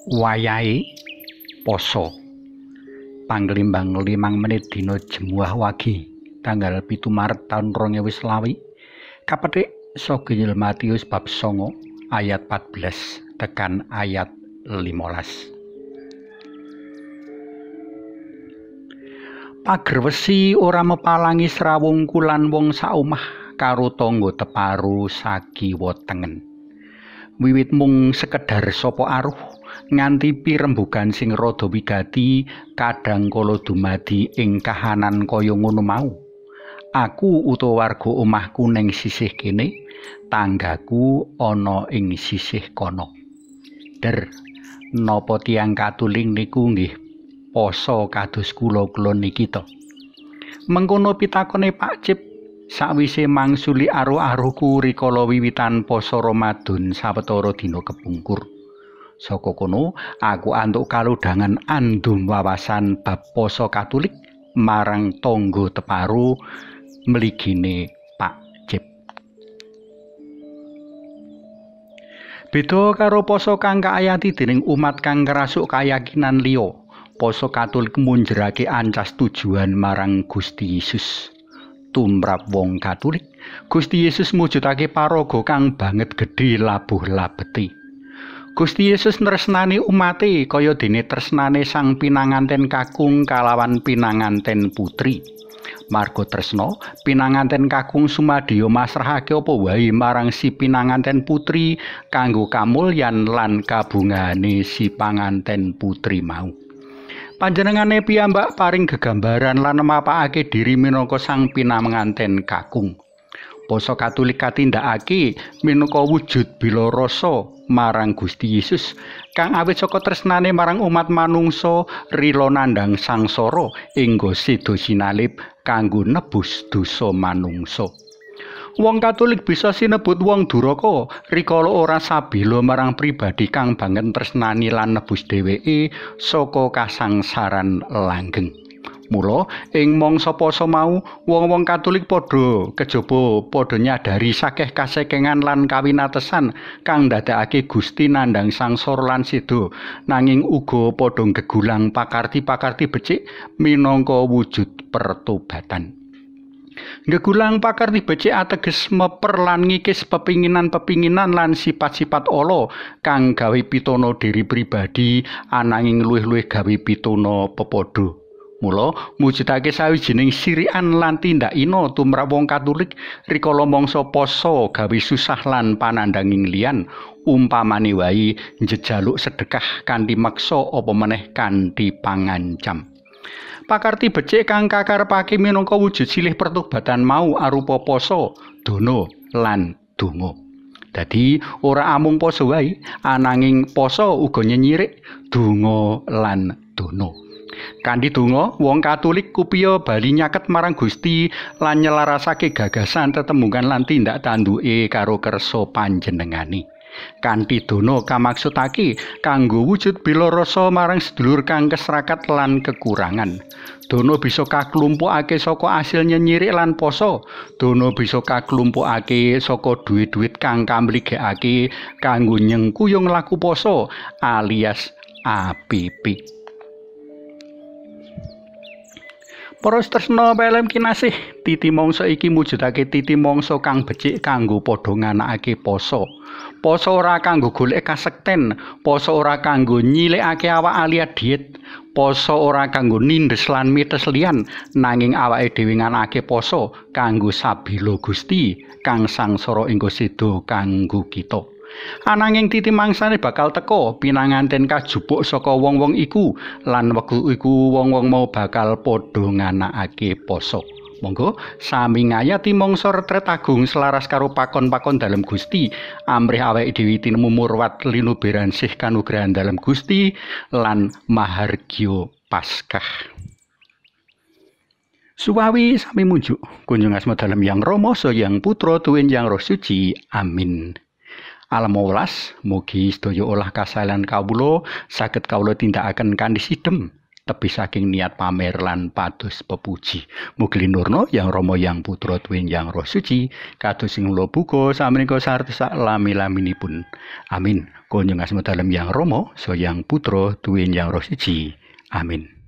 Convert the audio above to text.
Wayahe poso panglimbang 5 menit dina Jemuah Wage tanggal 7 Maret taun 2020 kapethik saka Injil Matius bab 9 ayat 14 tekan ayat 15. Pager wesi ora mepalangi srawungku lan wong saomah karo tangga teparu sakiwa tengen. Wiwit mung sekedar sapa aruh nganti pirembugan sing rada wigati kadang kala dumadi ing kahanan kaya ngono mau. Aku utawa warga omahku ning sisih kene, tanggaku ana ing sisih kono. Der, napa tiyang Katulik niku nggih poso kados kula-kula niki to? Mengkono pitakone Pak Cip sakwise mangsuli aruh-aruhku rikala wiwitan poso Ramadan sawetara dina kepungkur. Saka kono aku antuk kalodhangan andum wawasan bab poso Katulik marang tangga teparu mligine Pak Cip. Beda karo poso kang kaayati dening umat kang ngrasuk keyakinan liya, poso Katulik munjerake ancas tujuan marang Gusti Yesus. Tumrap wong Katulik, Gusti Yesus mujudake paraga kang banget gedhe labuh labeti. Gusti Yesus tresnani umate kaya dene tresnane sang pinanganten kakung kalawan pinanganten putri. Marga tresna, pinanganten kakung sumadya masrahake apa wae marang si pinanganten putri kanggo kamulyan lan kabungahane si panganten putri mau. Panjenengane piyambak paring gegambaran lan mapakake diri minangka sang pinanganten kakung. Poso Katulik katindakake minangka wujud bila rasa marang Gusti Yesus kang awit saka tresnane marang umat manungsa rila nandhang sangsara engga seda sinalib kanggo nebus dosa manungsa. Wong Katulik bisa sinebut wong duraka rikala ora sabila marang pribadi kang banget tresnani lan nebus dheweke saka kasangsaran langgeng. Mula ing mangsa poso mau wong-wong Katulik padha nyadari sakeh kasekengan lan kawinatesan kang ndadekake Gusti nandhang sangsara lan seda, nanging uga padha gegulang pakarti-pakarti becik minangka wujud pertobatan. Gegulang pakarti becik ateges meper lan ngikis pepinginan-pepinginan lan sifat-sifat ala kang gawe pitono diri pribadi ananging luwih-luwih gawe pitono pepadha. Mula mujudake sawijining sirikan lan tindakina tumrap wong Katulik rikala mangsa poso gawe susah lan panandhanging liyan, umpamane wae njejaluk sedekah kanthi meksa apa meneh kanthi pangancam. Pakarti becik kang kakarepake minangka wujud silih pertobatan mau arupa poso, dana lan donga. Dadi ora amung poso wae, ananging poso uga nyenyirik donga lan dana. Kanthi donga, wong Katulik kupiya bali nyaket marang Gusti lan nyelarasake gagasan tetembungan lan tindak tanduke karo kersa panjenengane. Kanthi dana kamaksudake kanggo wujud bela rasa marang sedulur kang kesrakat lan kekurangan. Dana bisa kaklumpukake saka asil nyenyirik lan poso. Dana bisa kaklumpukake saka duit-duit kang kamligekake kanggo nyengkuyung laku poso alias APP. Para tresna pelem kinasih, titi mangsa iki mujudake titi mangsa kang becik kanggo padha nganakake poso. Poso ora kanggo golek kasekten, poso ora kanggo nyilikake awak alias diet, poso ora kanggo nindes lan mites liyan, nanging awake dhewe nganakake poso kanggo sabila Gusti kang sangsara engga seda kanggo kita. Ananging titi mangsane bakal teka pinanganten kajupuk saka wong-wong iku lan wektu iku wong-wong mau bakal padha nganakake poso. Monggo sami ngayati mangsa retret agung selaras karo pakon-pakon dalem Gusti, amrih awake dhewe tinemu murwat linuberan sih kanugrahan dalem Gusti lan mahargya Paskah. Suwawi sami munjuk kunjung asma dalem Yang Rama Yang Putra tuwin Yang Roh Suci. Amin. Alam 12, mugi sedaya olah kasalahan kawula saged kawula tindakaken kanthi sidhem Tepi saking niat pamer lan pados pepuji. Mugi linurna Yang Rama Yang Putra Tuwin Yang Roh Suci kados sing kula buka samenika sarta sak lami-laminipun. Amin. Kunjung asma dalem Yang Rama saha Yang Putra Tuwin Yang Roh Suci. Amin.